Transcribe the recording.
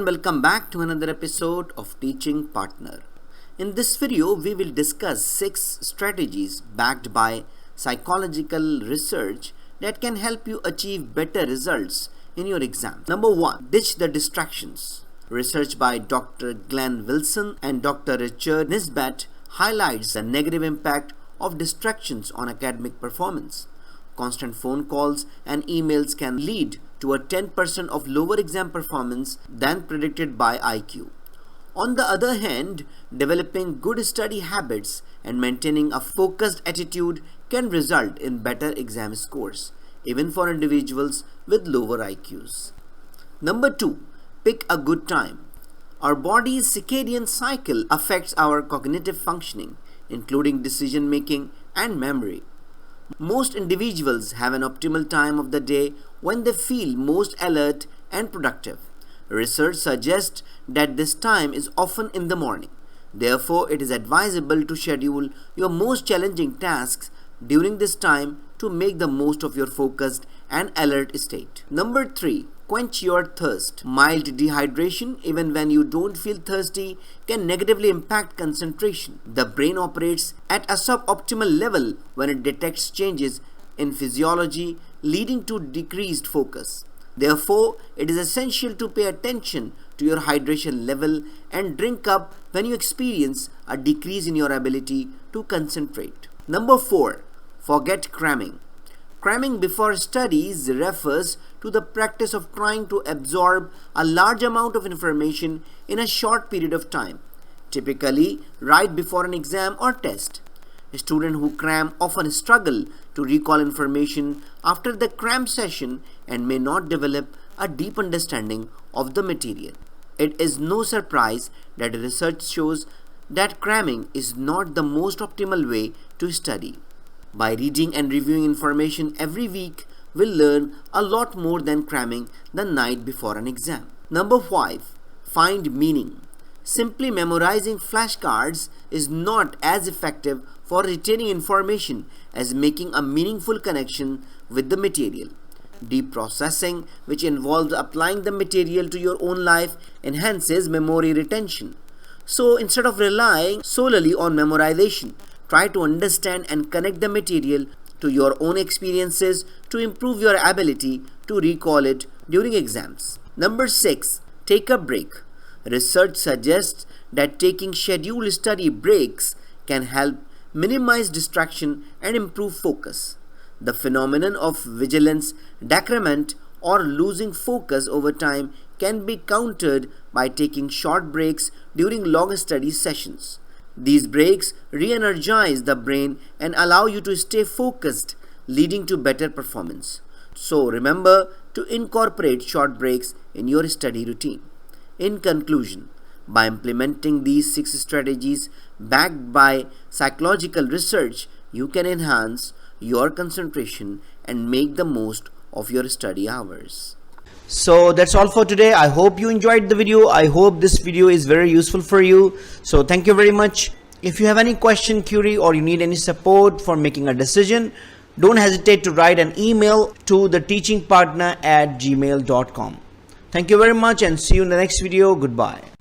everyone, welcome back to another episode of Teaching Partner. In this video, we will discuss 6 strategies backed by psychological research that can help you achieve better results in your exam. Number 1. Ditch the distractions. Research by Dr. Glenn Wilson and Dr. Richard Nisbet highlights the negative impact of distractions on academic performance. Constant phone calls and emails can lead to a 10% of lower exam performance than predicted by IQ. On the other hand, developing good study habits and maintaining a focused attitude can result in better exam scores, even for individuals with lower IQs. Number 2. Pick a good time. Our body's circadian cycle affects our cognitive functioning, including decision making and memory. Most individuals have an optimal time of the day when they feel most alert and productive. Research suggests that this time is often in the morning. Therefore, it is advisable to schedule your most challenging tasks during this time to make the most of your focused and alert state. Number 3. Quench your thirst. Mild dehydration, even when you don't feel thirsty, can negatively impact concentration. The brain operates at a suboptimal level when it detects changes in physiology, leading to decreased focus. Therefore, it is essential to pay attention to your hydration level and drink up when you experience a decrease in your ability to concentrate. Number 4. Forget cramming. Cramming before studies refers to the practice of trying to absorb a large amount of information in a short period of time, typically right before an exam or test. Students who cram often struggle to recall information after the cram session and may not develop a deep understanding of the material. It is no surprise that research shows that cramming is not the most optimal way to study. By reading and reviewing information every week, we'll learn a lot more than cramming the night before an exam. Number 5. Find meaning. Simply memorizing flashcards is not as effective for retaining information as making a meaningful connection with the material. Deep processing, which involves applying the material to your own life, enhances memory retention. So instead of relying solely on memorization, try to understand and connect the material to your own experiences to improve your ability to recall it during exams. Number 6. Take a break. Research suggests that taking scheduled study breaks can help minimize distraction and improve focus. The phenomenon of vigilance decrement or losing focus over time can be countered by taking short breaks during long study sessions. These breaks re-energize the brain and allow you to stay focused, leading to better performance. So remember to incorporate short breaks in your study routine. In conclusion, by implementing these 6 strategies backed by psychological research, you can enhance your concentration and make the most of your study hours. So that's all for today. I hope you enjoyed the video. I hope this video is very useful for you. So thank you very much. If you have any question, query, or you need any support for making a decision, don't hesitate to write an email to theteachingpartner@gmail.com. Thank you very much and see you in the next video. Goodbye.